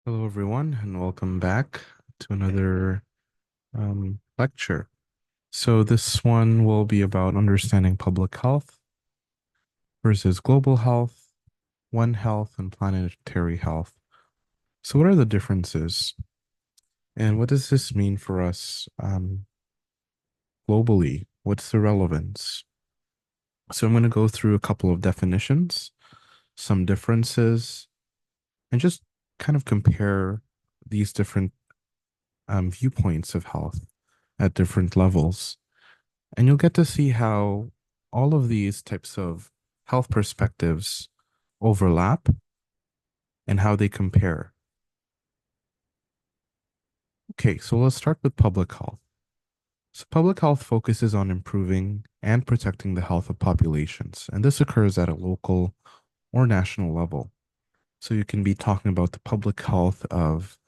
Hello, everyone, and welcome back to another lecture. So, this one will be about understanding public health versus global health, One Health, and planetary health. So, what are the differences, and what does this mean for us globally? What's the relevance? So, I'm going to go through a couple of definitions, some differences, and just kind of compare these different viewpoints of health at different levels. And you'll get to see how all of these types of health perspectives overlap and how they compare. Okay, so let's start with public health. So, public health focuses on improving and protecting the health of populations, and this occurs at a local or national level. So, you can be talking about the public health of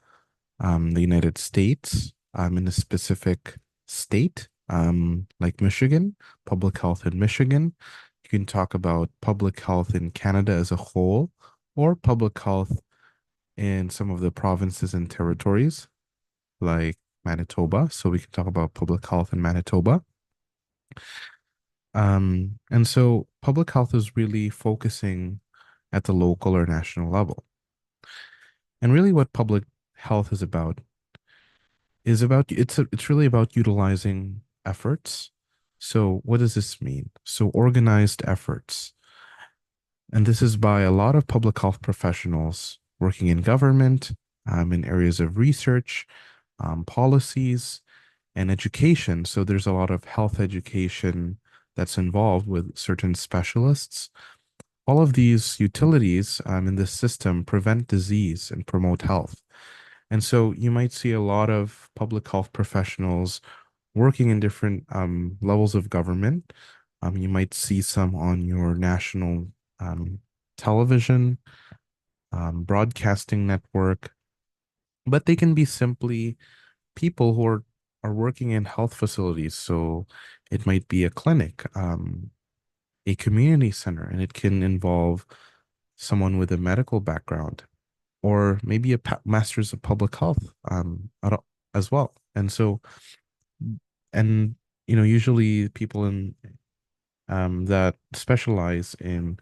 the United States in a specific state, like Michigan, public health in Michigan. You can talk about public health in Canada as a whole, or public health in some of the provinces and territories, like Manitoba. So we can talk about public health in Manitoba. And so public health is really focusing at the local or national level. And really what public health is about it's really about utilizing efforts. So what does this mean? So organized efforts. And this is by a lot of public health professionals working in government, in areas of research, policies, and education. So there's a lot of health education that's involved with certain specialists. All of these utilities in this system prevent disease and promote health. And so you might see a lot of public health professionals working in different levels of government. You might see some on your national television, broadcasting network, but they can be simply people who are working in health facilities. So it might be a clinic, a community center, and it can involve someone with a medical background or maybe a master's of public health as well. And so, and usually people in that specialize in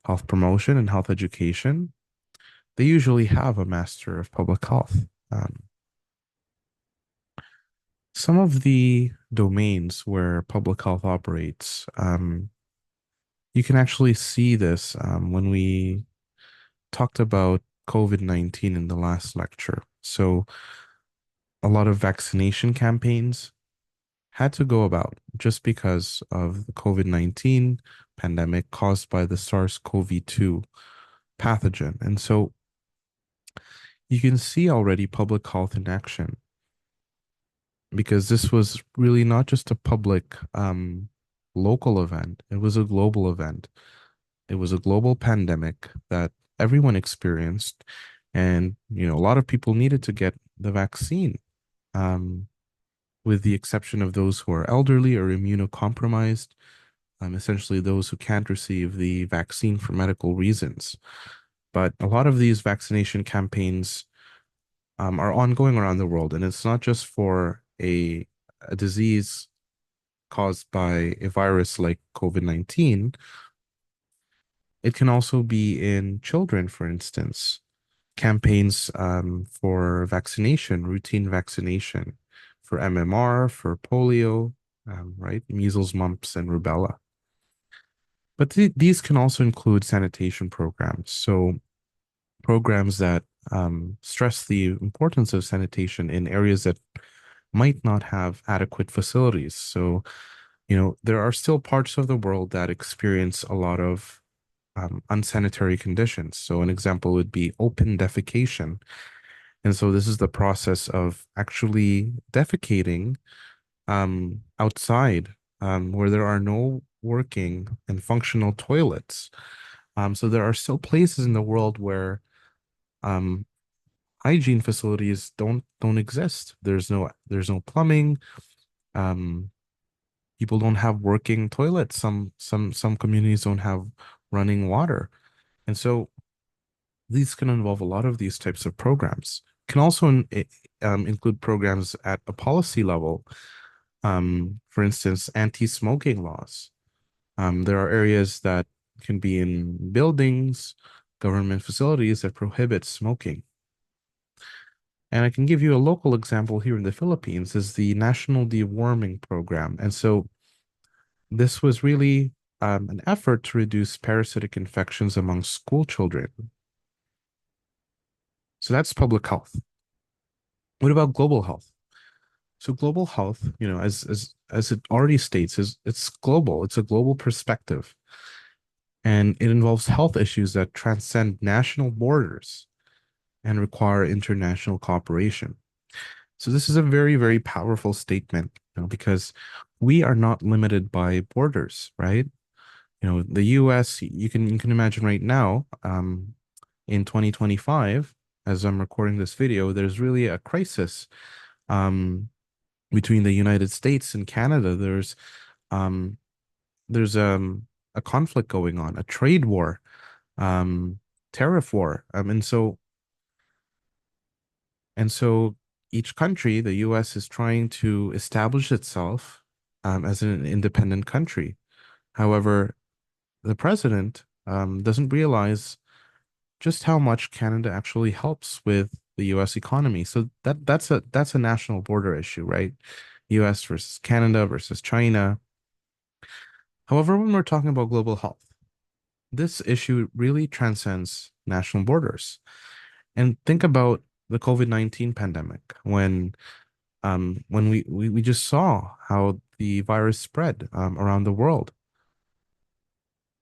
health promotion and health education, they usually have a master of public health. Some of the domains where public health operates, you can actually see this when we talked about COVID-19 in the last lecture. So, a lot of vaccination campaigns had to go about just because of the COVID-19 pandemic caused by the SARS-CoV-2 pathogen. And so you can see already public health in action because this was really not just a public local event, it was a global event. It was a global pandemic that everyone experienced. And, a lot of people needed to get the vaccine, um, with the exception of those who are elderly or immunocompromised, essentially those who can't receive the vaccine for medical reasons. But a lot of these vaccination campaigns are ongoing around the world, and it's not just for a disease caused by a virus like COVID-19. It can also be in children, for instance, campaigns for vaccination, routine vaccination for MMR, for polio, right? Measles, mumps, and rubella. But these can also include sanitation programs. So programs that stress the importance of sanitation in areas that might not have adequate facilities. So, there are still parts of the world that experience a lot of unsanitary conditions. So, an example would be open defecation. And so, this is the process of actually defecating outside where there are no working and functional toilets. So, there are still places in the world where um, hygiene facilities don't exist. There's no plumbing. Um, People don't have working toilets. Some communities don't have running water. And so these can involve a lot of these types of programs. Can also include programs at a policy level. For instance, anti-smoking laws. There are areas that can be in buildings, government facilities that prohibit smoking. And I can give you a local example here in the Philippines is the National Deworming Program. And so this was really an effort to reduce parasitic infections among school children. So that's public health. What about global health? So global health, as it already states, is it's global. It's a global perspective, and it involves health issues that transcend national borders and require international cooperation. So this is a very, very powerful statement, because we are not limited by borders, right? The US, you can imagine right now, in 2025, as I'm recording this video, there's really a crisis um, between the United States and Canada. Um, there's a conflict going on, a trade war, um, tariff war, and so each country, the U.S. is trying to establish itself as an independent country. However, the president doesn't realize just how much Canada actually helps with the U.S. economy. So that's a national border issue, right? U.S. versus Canada versus China. However, when we're talking about global health, this issue really transcends national borders. And think about the COVID-19 pandemic when we just saw how the virus spread around the world.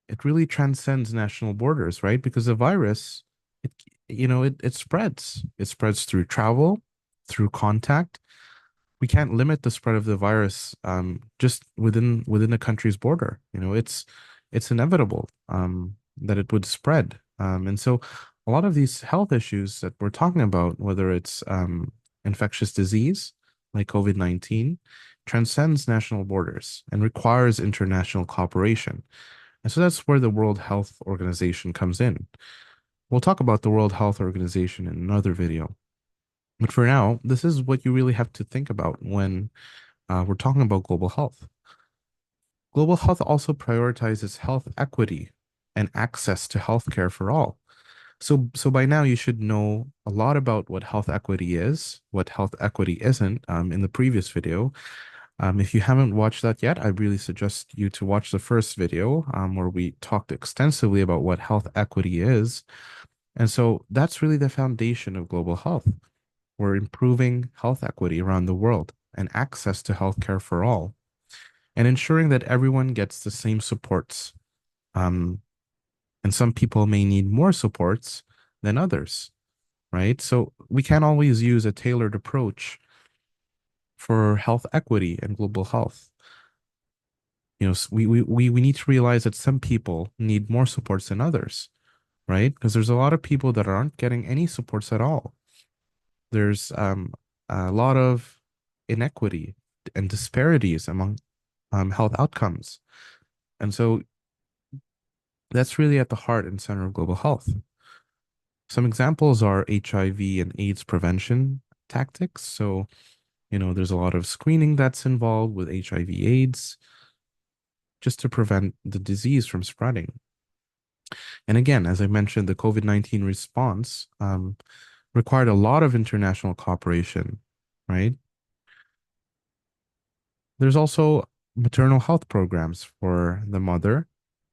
It really transcends national borders, right? Because the virus, it it spreads. It spreads through travel, through contact. We can't limit the spread of the virus just within a country's border. It's inevitable that it would spread. And so a lot of these health issues that we're talking about, whether it's infectious disease like COVID-19, transcends national borders and requires international cooperation. And so that's where the World Health Organization comes in. We'll talk about the World Health Organization in another video. But for now, this is what you really have to think about when we're talking about global health. Global health also prioritizes health equity and access to healthcare for all. So by now you should know a lot about what health equity is, what health equity isn't, in the previous video. If you haven't watched that yet, I really suggest you to watch the first video, where we talked extensively about what health equity is. And so that's really the foundation of global health. We're improving health equity around the world and access to healthcare for all, and ensuring that everyone gets the same supports. Um, and some people may need more supports than others, right? So we can't always use a tailored approach for health equity and global health. We need to realize that some people need more supports than others, right? Because there's a lot of people that aren't getting any supports at all. There's a lot of inequity and disparities among health outcomes. And so that's really at the heart and center of global health. Some examples are HIV and AIDS prevention tactics. So, there's a lot of screening that's involved with HIV AIDS just to prevent the disease from spreading. And again, as I mentioned, the COVID-19 response required a lot of international cooperation, right? There's also maternal health programs for the mother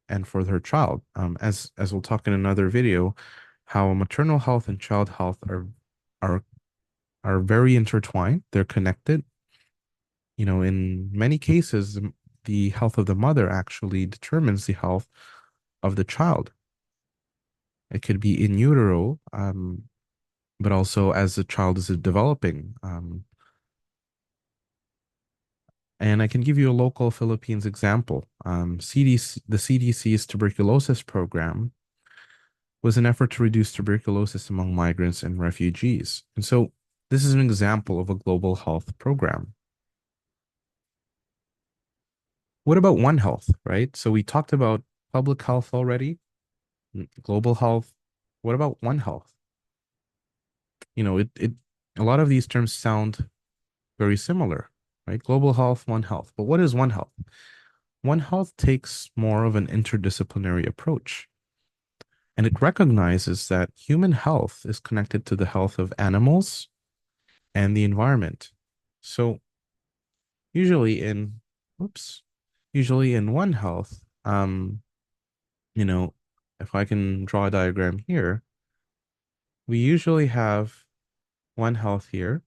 and for her child. As we'll talk in another video, how maternal health and child health are are very intertwined. They're connected. In many cases, the health of the mother actually determines the health of the child. It could be in utero, but also as the child is developing. And I can give you a local Philippines example. The CDC's tuberculosis program was an effort to reduce tuberculosis among migrants and refugees. And so this is an example of a global health program. What about One Health, right? So we talked about public health already, global health. What about One Health? It a lot of these terms sound very similar, right? Global health, One Health. But what is One Health? One Health takes more of an interdisciplinary approach, and it recognizes that human health is connected to the health of animals and the environment. So usually in, whoops, usually in One Health, you know, if I can draw a diagram here, we usually have One Health here,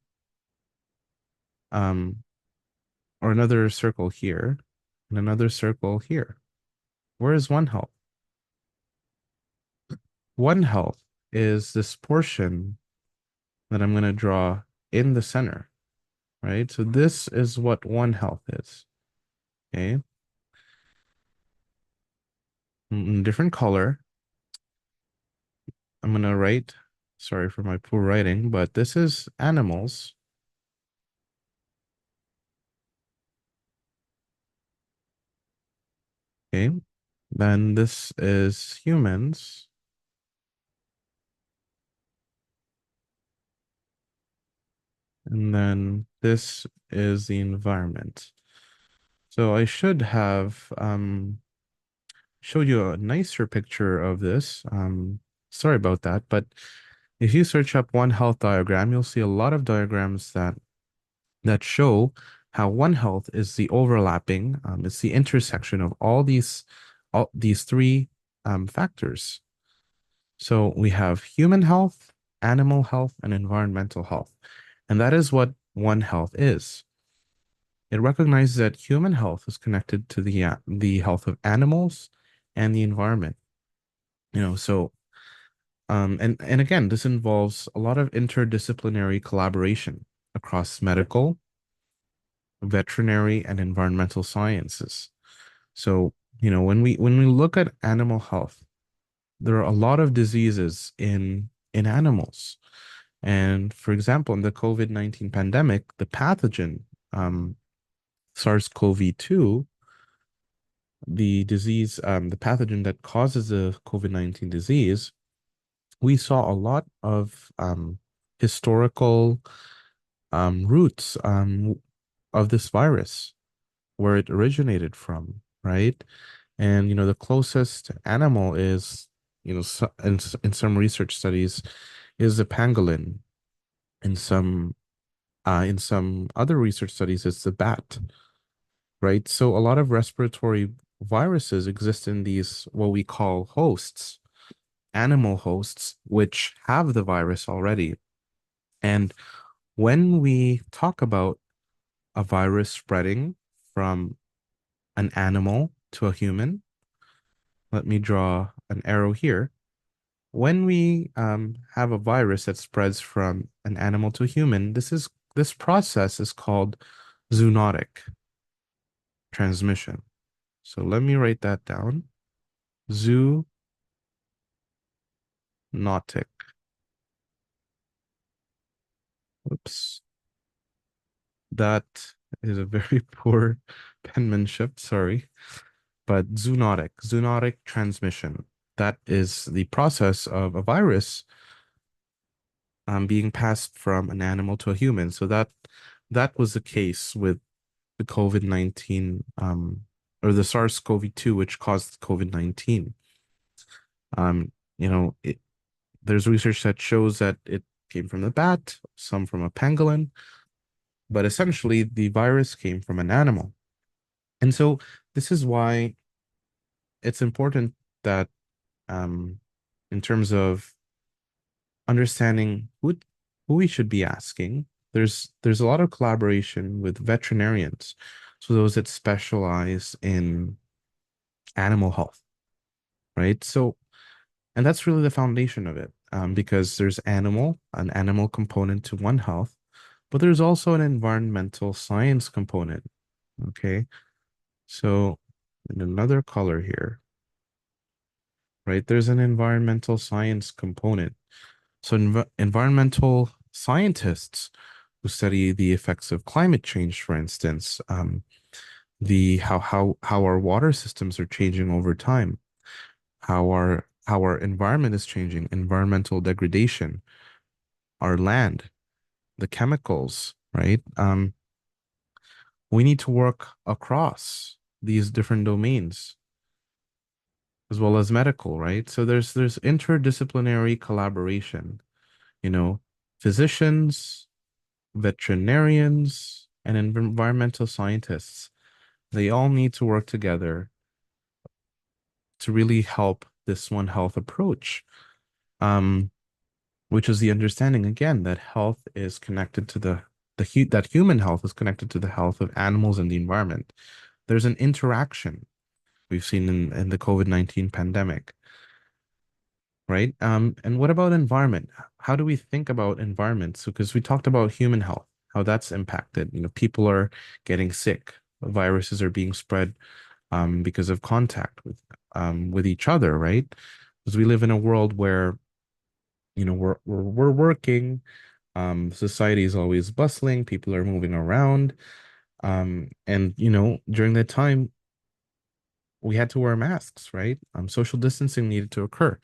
um, or another circle here, and another circle here. Where is One Health? One Health is this portion that I'm going to draw in the center, right? So this is what One Health is, okay? In different color, I'm going to write, sorry for my poor writing, but this is animals, okay? Then this is humans, and then this is the environment. So I should have showed you a nicer picture of this. Sorry about that, but if you search up One Health diagram, you'll see a lot of diagrams that show how One Health is the overlapping, it's the intersection of all these three factors. So we have human health, animal health, and environmental health. And that is what One Health is. It recognizes that human health is connected to the health of animals and the environment. So and again, this involves a lot of interdisciplinary collaboration across medical, veterinary, and environmental sciences. So, when we look at animal health, there are a lot of diseases in animals. And for example, in the COVID-19 pandemic, the pathogen, SARS-CoV-2, the pathogen that causes the COVID-19 disease, we saw a lot of historical roots of this virus, where it originated from, right? And the closest animal is, in some research studies, is the pangolin. In some other research studies, it's the bat, right? So a lot of respiratory viruses exist in these what we call hosts, animal hosts, which have the virus already. And when we talk about a virus spreading from an animal to a human, let me draw an arrow here. When we have a virus that spreads from an animal to a human, this process is called zoonotic transmission. So let me write that down. Zoonotic. Oops. That is a very poor penmanship, sorry. But zoonotic transmission. That is the process of a virus being passed from an animal to a human. So that was the case with the COVID-19 or the SARS-CoV-2, which caused COVID-19. Um, there's research that shows that it came from the bat, some from a pangolin, but essentially the virus came from an animal. And so this is why it's important that in terms of understanding who we should be asking, there's a lot of collaboration with veterinarians, so those that specialize in animal health, right? So, and that's really the foundation of it, because there's an animal component to One Health, but there's also an environmental science component. Okay, so in another color here, right? There's an environmental science component. So environmental scientists who study the effects of climate change, for instance, the how our water systems are changing over time, how our environment is changing, environmental degradation, our land, the chemicals, right? We need to work across these different domains as well as medical, right? So there's interdisciplinary collaboration, you know, physicians, veterinarians, and environmental scientists. They all need to work together to really help this One Health approach, um, which is the understanding again that health is connected to that human health is connected to the health of animals and the environment. There's an interaction we've seen in the COVID-19 pandemic, right? And what about environment? How do we think about environment? So, because we talked about human health, how that's impacted. You know, people are getting sick, viruses are being spread because of contact with each other, right? Because we live in a world where, you know, we're working, society is always bustling, people are moving around, and you know, during that time, we had to wear masks, right? Social distancing needed to occur,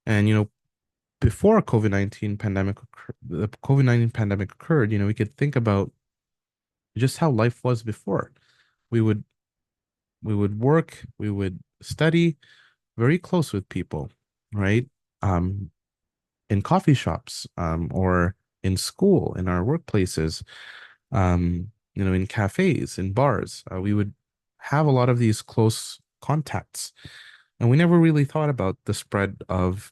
and you know, before the COVID-19 pandemic occurred, you know, we could think about just how life was before. We would we would work, we would study very close with people, right? Um, in coffee shops, or in school, in our workplaces, you know, in cafes, in bars, we would have a lot of these close contacts, and we never really thought about the spread of,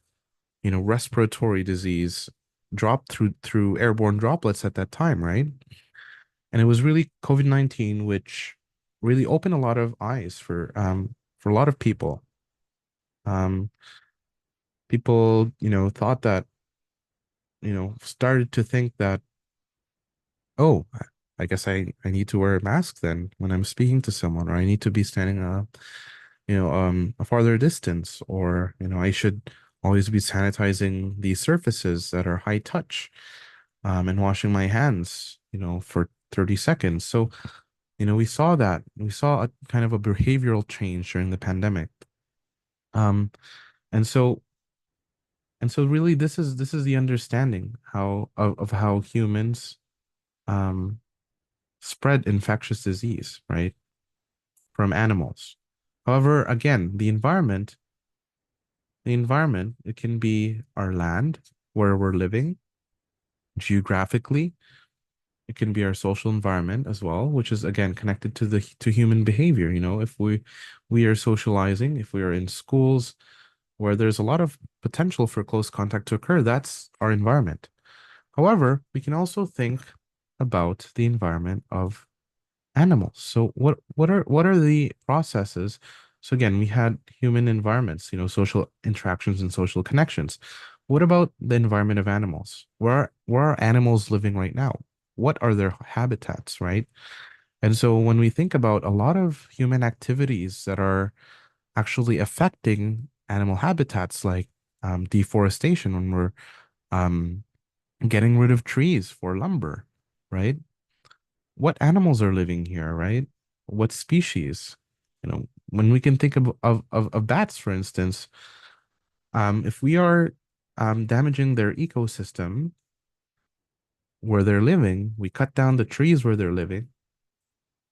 you know, respiratory disease dropped through airborne droplets at that time, right? And it was really COVID-19 which really opened a lot of eyes for a lot of people. Um, People, you know, thought that, you know, started to think that, oh, I guess I need to wear a mask then when I'm speaking to someone, or I need to be standing a farther distance, or, you know, I should always be sanitizing these surfaces that are high touch, and washing my hands, you know, for 30 seconds. So, you know, we saw a kind of a behavioral change during the pandemic. Um, and so really this is the understanding of how humans um spread infectious disease, right, from animals. However, again, the environment, it can be our land where we're living geographically. It can be our social environment as well, which is again connected to human behavior. You know, if we are socializing, if we are in schools where there's a lot of potential for close contact to occur, that's our environment. However, we can also think about the environment of animals. So what are the processes? So again, we had human environments, you know, social interactions and social connections. What about the environment of animals? Where are animals living right now? What are their habitats, right? And so when we think about a lot of human activities that are actually affecting animal habitats, like deforestation, when we're um, getting rid of trees for lumber, right? What animals are living here, right? What species? You know, when we can think of bats, for instance, if we are damaging their ecosystem where they're living, we cut down the trees where they're living,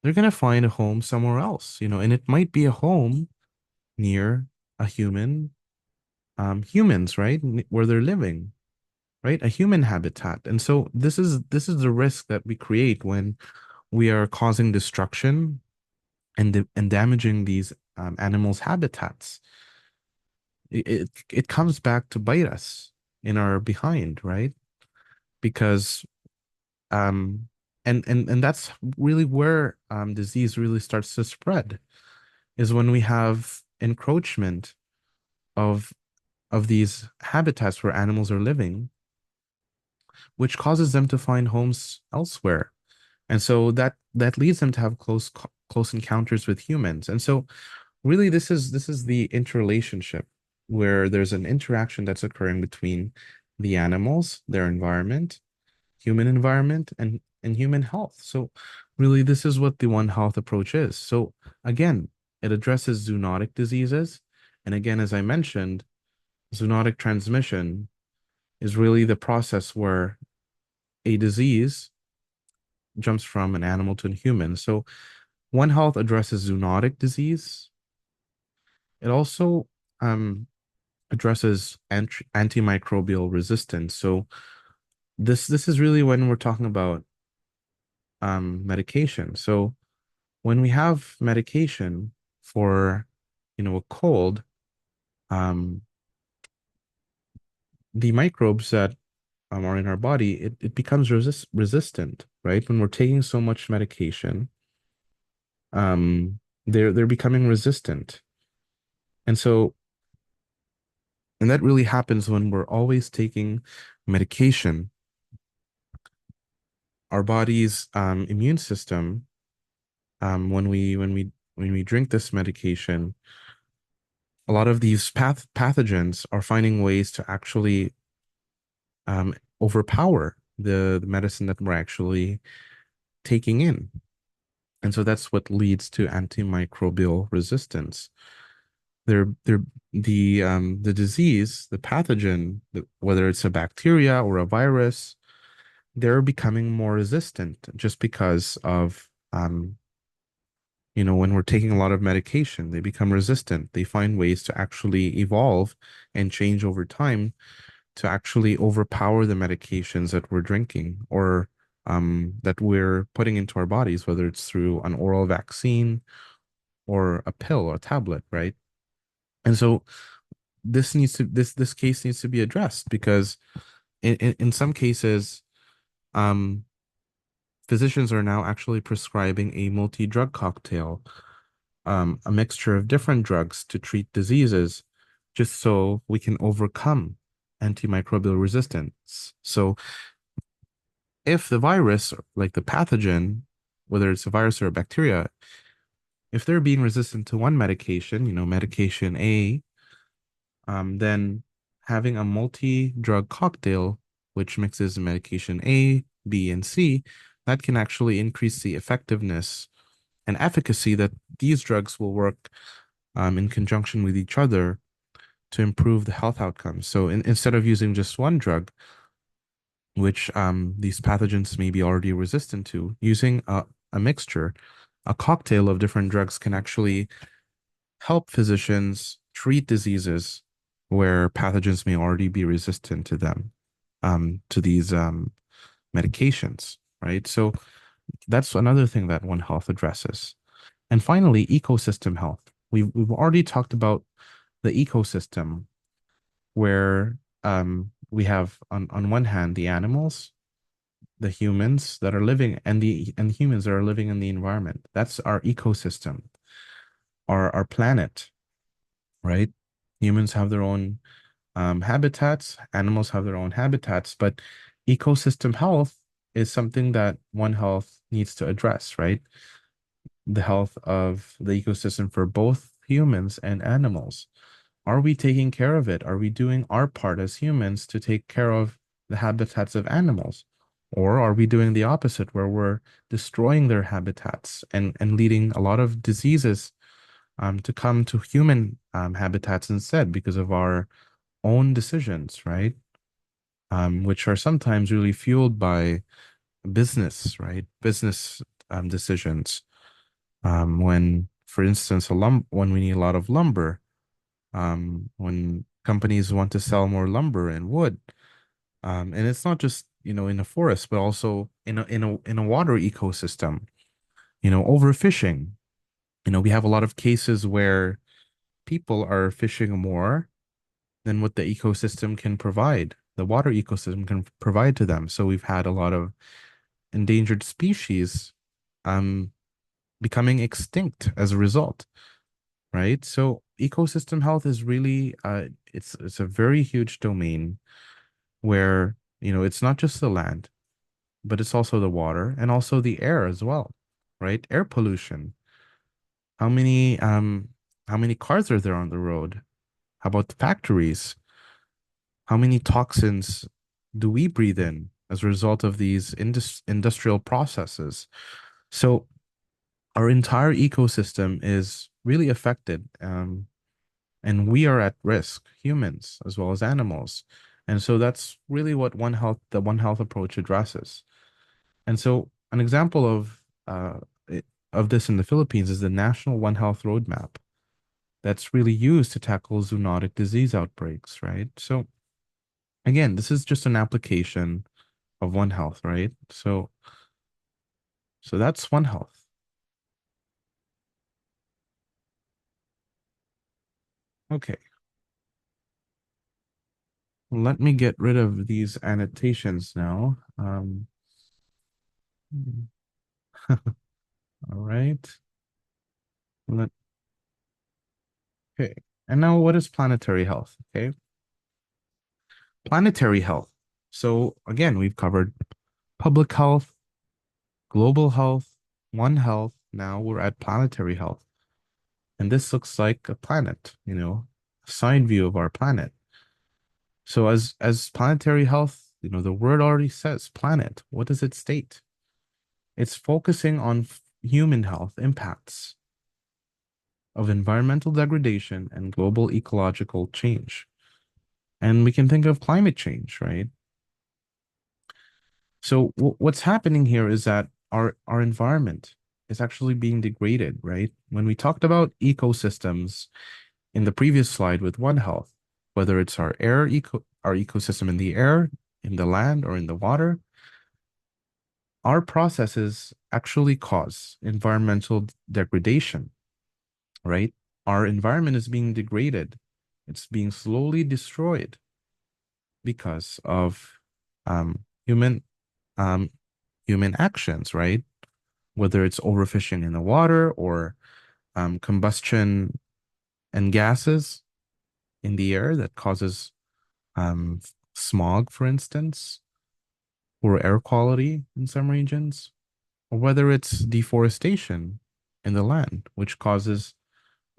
they're gonna find a home somewhere else, you know, and it might be a home near a humans, right? Where they're living, right? A human habitat. And so this is the risk that we create when we are causing destruction and damaging these animals' habitats. It comes back to bite us in our behind, right? Because um and that's really where disease really starts to spread, is when we have encroachment of these habitats where animals are living, which causes them to find homes elsewhere. And so that leads them to have close encounters with humans. And so really this is the interrelationship where there's an interaction that's occurring between the animals, their environment, and human health. So really this is what the One Health approach is. So again, it addresses zoonotic diseases. And again, as I mentioned, Zoonotic transmission is really the process where a disease jumps from an animal to a human. So One Health addresses zoonotic disease. It also um, addresses antimicrobial resistance. So this is really when we're talking about medication. So when we have medication for, a cold, um, the microbes that are in our body, it becomes resistant, right? When we're taking so much medication, they're becoming resistant. And so, and that really happens when we're always taking medication. Our body's immune system, when we drink this medication, a lot of these pathogens are finding ways to actually overpower the medicine that we're actually taking in. And so that's what leads to antimicrobial resistance. They're the disease, the pathogen, whether it's a bacteria or a virus, they're becoming more resistant just because of when we're taking a lot of medication, they become resistant. They find ways to actually evolve and change over time to actually overpower the medications that we're drinking or that we're putting into our bodies, whether it's through an oral vaccine or a pill or a tablet, right? And so this case needs to be addressed because in some cases, um, physicians are now actually prescribing a multi-drug cocktail, a mixture of different drugs to treat diseases, just so we can overcome antimicrobial resistance. So if the virus, like the pathogen, whether it's a virus or a bacteria, if they're being resistant to one medication, medication A, then having a multi-drug cocktail, which mixes medication A, B, and C, that can actually increase the effectiveness and efficacy that these drugs will work in conjunction with each other to improve the health outcomes. So instead of using just one drug, which these pathogens may be already resistant to, using a mixture, a cocktail of different drugs can actually help physicians treat diseases where pathogens may already be resistant to them, to these medications, right? So that's another thing that One Health addresses. And finally, ecosystem health. We've already talked about the ecosystem where we have on one hand the animals, the humans that are living, and humans that are living in the environment. That's our ecosystem, our planet, right? Humans have their own habitats, animals have their own habitats, but ecosystem health is something that One Health needs to address, right? The health of the ecosystem for both humans and animals. Are we taking care of it? Are we doing our part as humans to take care of the habitats of animals? Or are we doing the opposite, where we're destroying their habitats and leading a lot of diseases to come to human habitats instead because of our own decisions, right? Which are sometimes really fueled by business, right? Business decisions. When, for instance, when we need a lot of lumber, when companies want to sell more lumber and wood, and it's not just in a forest, but also in a water ecosystem. Overfishing. We have a lot of cases where people are fishing more than what the ecosystem can provide, the water ecosystem can provide to them. So we've had a lot of endangered species um, becoming extinct as a result, right? So ecosystem health is really it's a very huge domain where, it's not just the land, but it's also the water and also the air as well, right? Air pollution. How many um how many cars are there on the road? How about the factories? How many toxins do we breathe in as a result of these industrial processes? So our entire ecosystem is really affected. and we are at risk, humans as well as animals. And so that's really what the One Health approach addresses. And so an example of this in the Philippines is the National One Health Roadmap that's really used to tackle zoonotic disease outbreaks, right? So again, this is just an application of One Health, right? So that's One Health. Okay, let me get rid of these annotations now. All right. Let, okay. And now what is planetary health? Okay. Planetary health. So again, we've covered public health, global health, One Health. Now we're at planetary health. And this looks like a planet, a side view of our planet. So as planetary health, the word already says planet. What does it state? It's focusing on human health impacts of environmental degradation and global ecological change. And we can think of climate change, right? So what's happening here is that our environment is actually being degraded, right? When we talked about ecosystems in the previous slide with One Health, whether it's our ecosystem in the air, in the land, or in the water, our processes actually cause environmental degradation, right? Our environment is being degraded. It's being slowly destroyed because of human um, human actions, right? Whether it's overfishing in the water or combustion and gases in the air that causes um, smog, for instance, or air quality in some regions, or whether it's deforestation in the land, which causes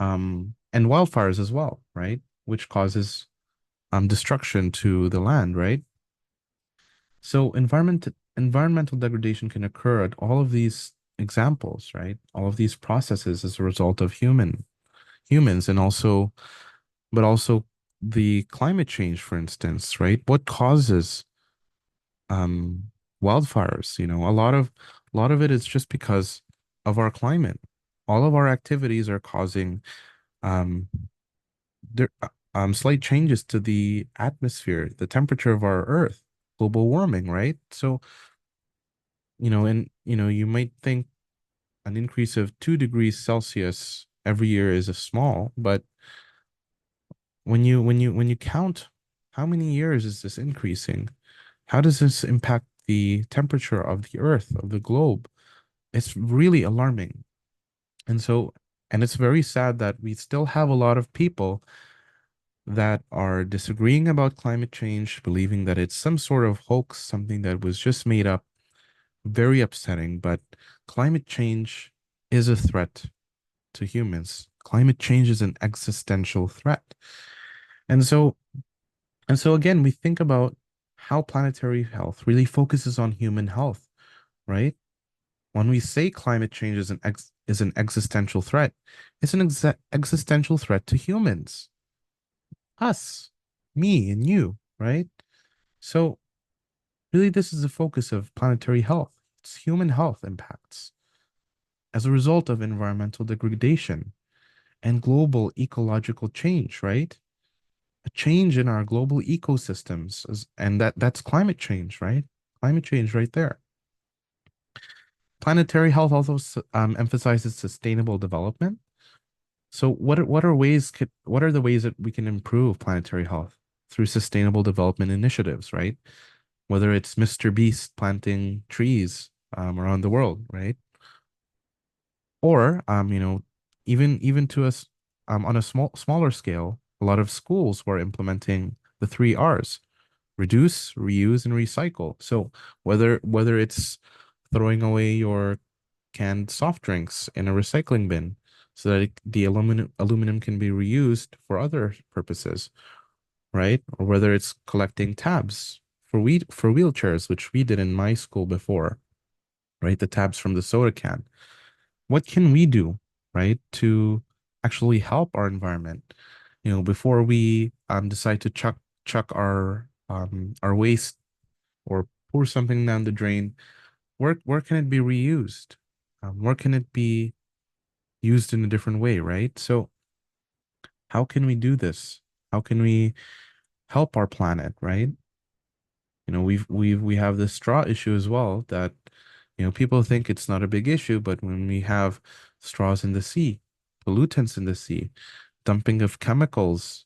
and wildfires as well, right? Which causes destruction to the land, right? So environmental degradation can occur at all of these examples, right? All of these processes as a result of humans and also the climate change, for instance, right? What causes um wildfires? A lot of it is just because of our climate. All of our activities are causing um slight changes to the atmosphere, the temperature of our Earth, global warming, right? So, you might think an increase of 2 degrees Celsius every year is a small, but when you count how many years is this increasing? How does this impact the temperature of the Earth, of the globe? It's really alarming. And it's very sad that we still have a lot of people that are disagreeing about climate change, believing that it's some sort of hoax, something that was just made up. Very upsetting, but climate change is a threat to humans. Climate change is an existential threat. And so again, we think about how planetary health really focuses on human health, right? When we say climate change is an existential threat, it's an existential threat to humans, us, me and you, right? So really, this is the focus of planetary health. It's human health impacts as a result of environmental degradation and global ecological change, right? A change in our global ecosystems, and that's climate change, right? Climate change right there. Planetary health also emphasizes sustainable development. So what are the ways that we can improve planetary health through sustainable development initiatives, right? Whether it's Mr. Beast planting trees around the world, right? Or even to us on a smaller scale, a lot of schools were implementing the three R's: reduce, reuse, and recycle. So whether it's throwing away your canned soft drinks in a recycling bin so that the aluminum can be reused for other purposes, right? Or whether it's collecting tabs for wheelchairs, which we did in my school before, right? The tabs from the soda can. What can we do, right, to actually help our environment? Before we decide to chuck our waste or pour something down the drain, where can it be reused? Where can it be used in a different way, right? So how can we do this? How can we help our planet, right? We have this straw issue as well that, people think it's not a big issue, but when we have straws in the sea, pollutants in the sea, dumping of chemicals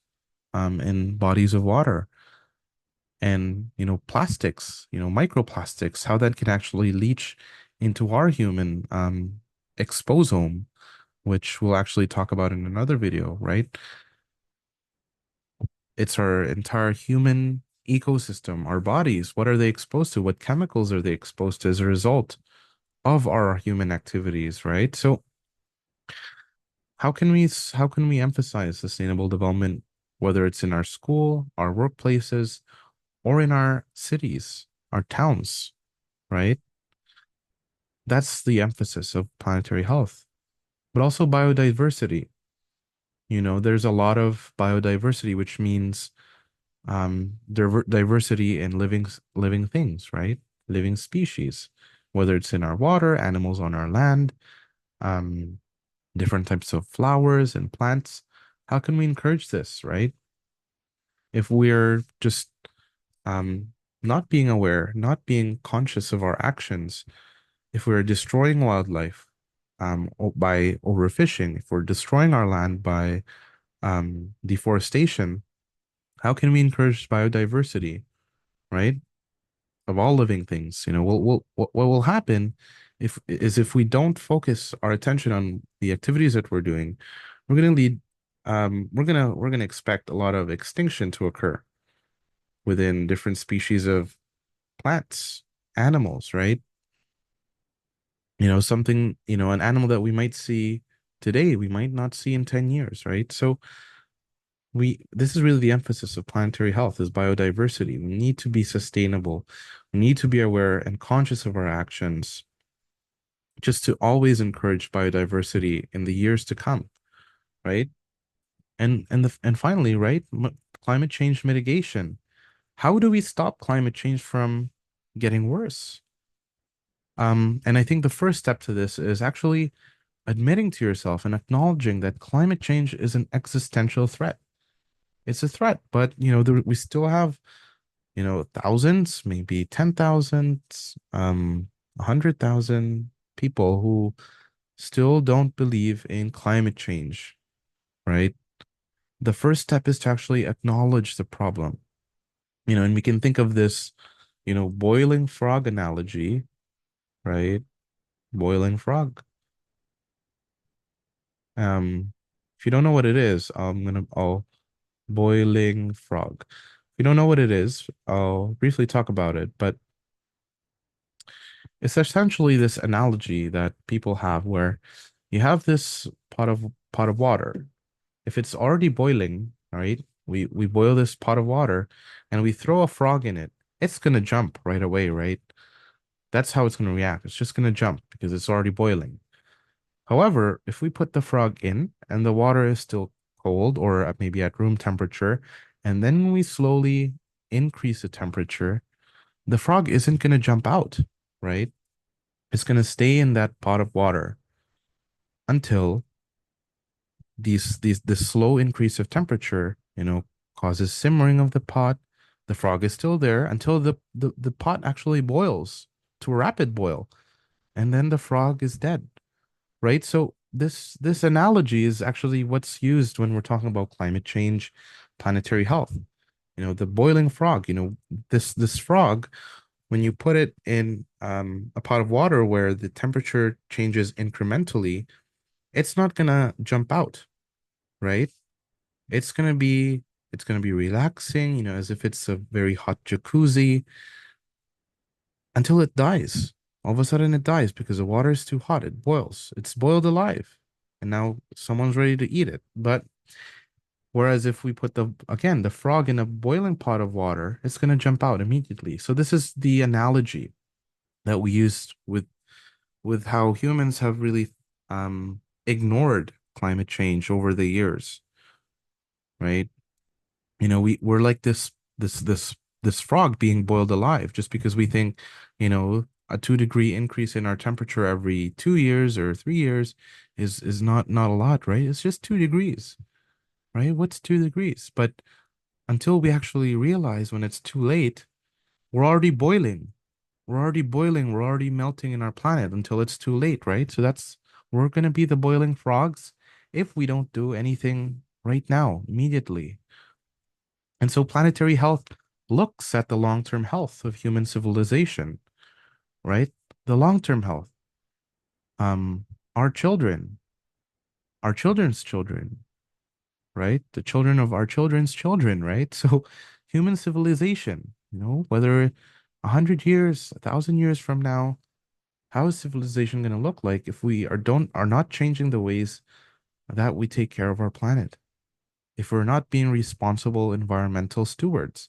in bodies of water, and plastics, microplastics, how that can actually leach into our human exposome, which we'll actually talk about in another video, right? It's our entire human ecosystem, our bodies. What are they exposed to? What chemicals are they exposed to as a result of our human activities, right? So how can we emphasize sustainable development, whether it's in our school, our workplaces, or in our cities, our towns, right? That's the emphasis of planetary health, but also biodiversity. There's a lot of biodiversity, which means diversity in living things, right? Living species, whether it's in our water, animals on our land, um, different types of flowers and plants. How can we encourage this, right? If we're just um, not being aware, not being conscious of our actions, if we're destroying wildlife by overfishing, if we're destroying our land by deforestation, how can we encourage biodiversity, right? Of all living things. What will happen if we don't focus our attention on the activities that we're doing, we're going to lead we're going to expect a lot of extinction to occur within different species of plants, animals, right? An animal that we might see today, we might not see in 10 years, right? So this is really the emphasis of planetary health is biodiversity. We need to be sustainable. We need to be aware and conscious of our actions just to always encourage biodiversity in the years to come, right? And finally, right, climate change mitigation. How do we stop climate change from getting worse? And I think the first step to this is actually admitting to yourself and acknowledging that climate change is an existential threat. It's a threat, but we still have thousands, maybe 10,000, 100,000 people who still don't believe in climate change, right? The first step is to actually acknowledge the problem, and we can think of this, boiling frog analogy, right? Boiling frog. Um, if you don't know what it is, boiling frog. If you don't know what it is, I'll briefly talk about it, but it's essentially this analogy that people have where you have this pot of water. If it's already boiling, all right, we boil this pot of water and we throw a frog in it, it's gonna jump right away, right? That's how it's gonna react. It's just gonna jump because it's already boiling. However, if we put the frog in and the water is still cold or maybe at room temperature, and then we slowly increase the temperature, the frog isn't gonna jump out, right? It's gonna stay in that pot of water until this slow increase of temperature, causes simmering of the pot. The frog is still there until the pot actually boils to a rapid boil, and then the frog is dead, right? So this analogy is actually what's used when we're talking about climate change, planetary health. The boiling frog, this frog, when you put it in a pot of water where the temperature changes incrementally, it's not gonna jump out, right? It's gonna be it's gonna be relaxing, as if it's a very hot jacuzzi until it dies. All of a sudden it dies because the water is too hot. It boils. It's boiled alive. And now someone's ready to eat it. But whereas if we put the frog in a boiling pot of water, it's gonna jump out immediately. So this is the analogy that we used with how humans have really ignored climate change over the years. right? We're like this frog being boiled alive just because we think, a 2-degree increase in our temperature every 2 years or 3 years is not a lot, right? It's just 2 degrees, right? What's 2 degrees? But until we actually realize when it's too late, we're already boiling. We're already boiling. We're already melting in our planet until it's too late, right? So we're gonna be the boiling frogs if we don't do anything right now, immediately. And so planetary health looks at the long-term health of human civilization, right? The long-term health. Um, our children, our children's children, right? The children of our children's children, right? So human civilization, whether 100 years, 1,000 years from now, how is civilization going to look like if we are not changing the ways that we take care of our planet? If we're not being responsible environmental stewards,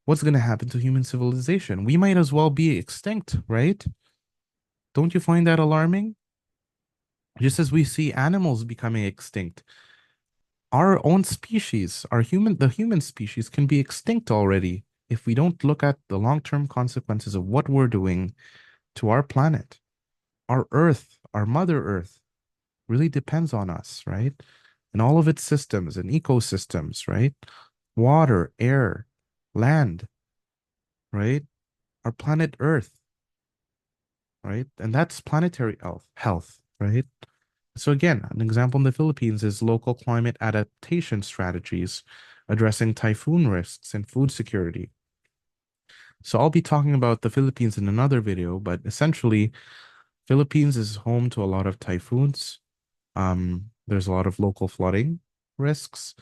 what's going to happen to human civilization? We might as well be extinct, right? Don't you find that alarming? Just as we see animals becoming extinct, our own species, the human species can be extinct already if we don't look at the long-term consequences of what we're doing to our planet. Our Earth, our Mother Earth, really depends on us, right? And all of its systems and ecosystems, right? Water, air, land, right? Our planet Earth, right? And that's planetary health, right? So again, an example in the Philippines is local climate adaptation strategies addressing typhoon risks and food security. So I'll be talking about the Philippines in another video, but essentially, Philippines is home to a lot of typhoons. There's a lot of local flooding risks,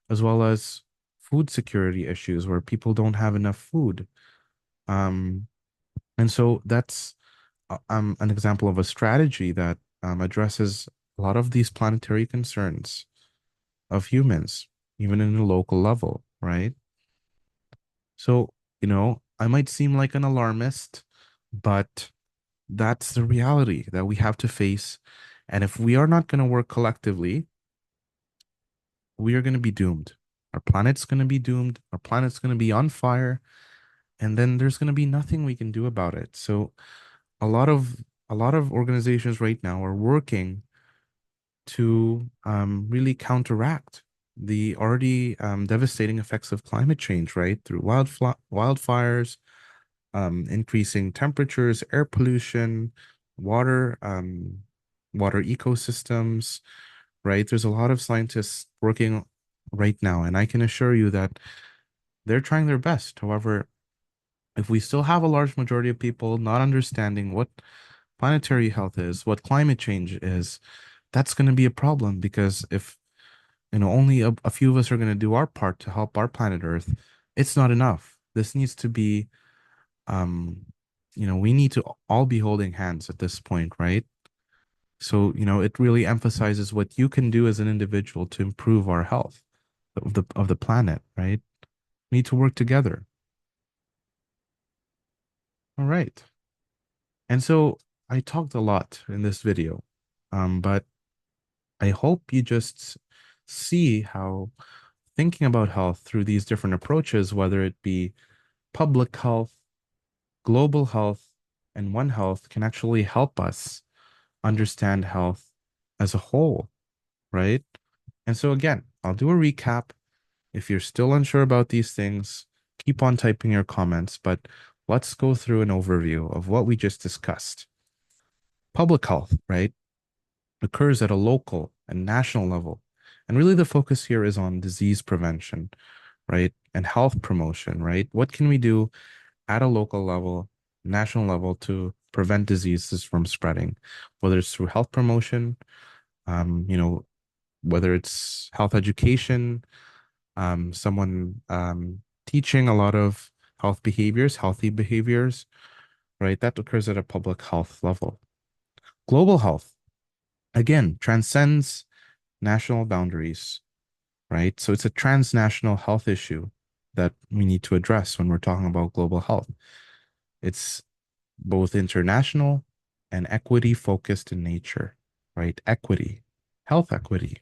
as well as food security issues where people don't have enough food. Um, and so that's an example of a strategy that addresses a lot of these planetary concerns of humans, even in a local level, right? So, I might seem like an alarmist, but that's the reality that we have to face. And if we are not going to work collectively, we are going to be doomed. Our planet's going to be doomed. Our planet's going to be on fire, and then there's going to be nothing we can do about it. So a lot of a lot of organizations right now are working to really counteract the already devastating effects of climate change, right? Through wildfires, increasing temperatures, air pollution, water, water ecosystems, right? There's a lot of scientists working right now, and I can assure you that they're trying their best. However, if we still have a large majority of people not understanding what planetary health is, what climate change is, that's going to be a problem because if only a few of us are going to do our part to help our planet Earth, it's not enough. This needs to be, um, we need to all be holding hands at this point, right? So, it really emphasizes what you can do as an individual to improve our health of the planet, right? We need to work together. All right. And so I talked a lot in this video, but I hope you just see how thinking about health through these different approaches, whether it be public health, global health, and One Health, can actually help us understand health as a whole, right? And so, again, I'll do a recap. If you're still unsure about these things, keep on typing your comments, but let's go through an overview of what we just discussed. Public health, right, occurs at a local and national level. And really, the focus here is on disease prevention, right, and health promotion, right? What can we do at a local level, national level to prevent diseases from spreading, whether it's through health promotion, um, you know, whether it's health education, someone teaching a lot of health behaviors, healthy behaviors, right? That occurs at a public health level. Global health, again, transcends national boundaries, right? So it's a transnational health issue that we need to address when we're talking about global health. It's both international and equity focused in nature, right? Equity, health equity.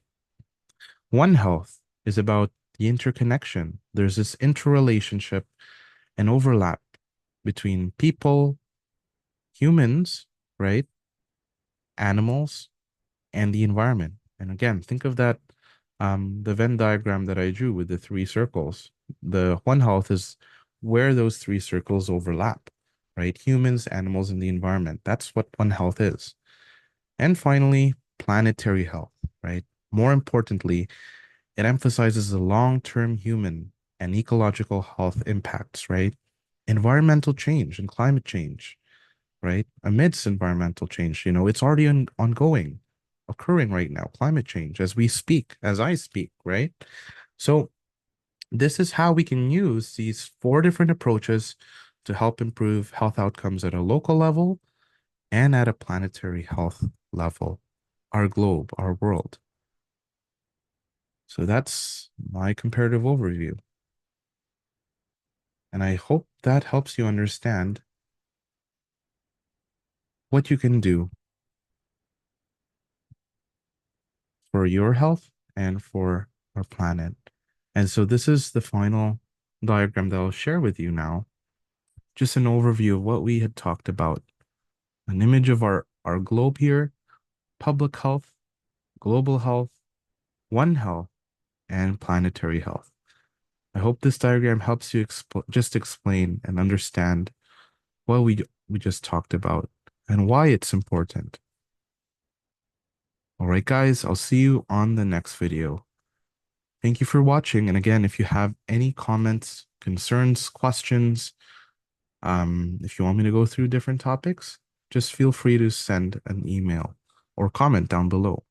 One Health is about the interconnection. There's this interrelationship and overlap between people, humans, right? Animals, and the environment. And again, think of that the Venn diagram that I drew with the three circles. The One Health is where those three circles overlap, right? Humans, animals, and the environment. That's what One Health is. And finally, planetary health, right? More importantly, it emphasizes the long-term human and ecological health impacts, right? Environmental change and climate change, right? Amidst environmental change, it's already ongoing, occurring right now, climate change as we speak, as I speak, right? So this is how we can use these four different approaches to help improve health outcomes at a local level and at a planetary health level, our globe, our world. So that's my comparative overview. And I hope that helps you understand what you can do for your health and for our planet. And so this is the final diagram that I'll share with you now. Just an overview of what we had talked about. An image of our globe here, public health, global health, One Health, and planetary health. I hope this diagram helps you just explain and understand what we just talked about and why it's important. All right, guys, I'll see you on the next video. Thank you for watching. And again, if you have any comments, concerns, questions, if you want me to go through different topics, just feel free to send an email or comment down below.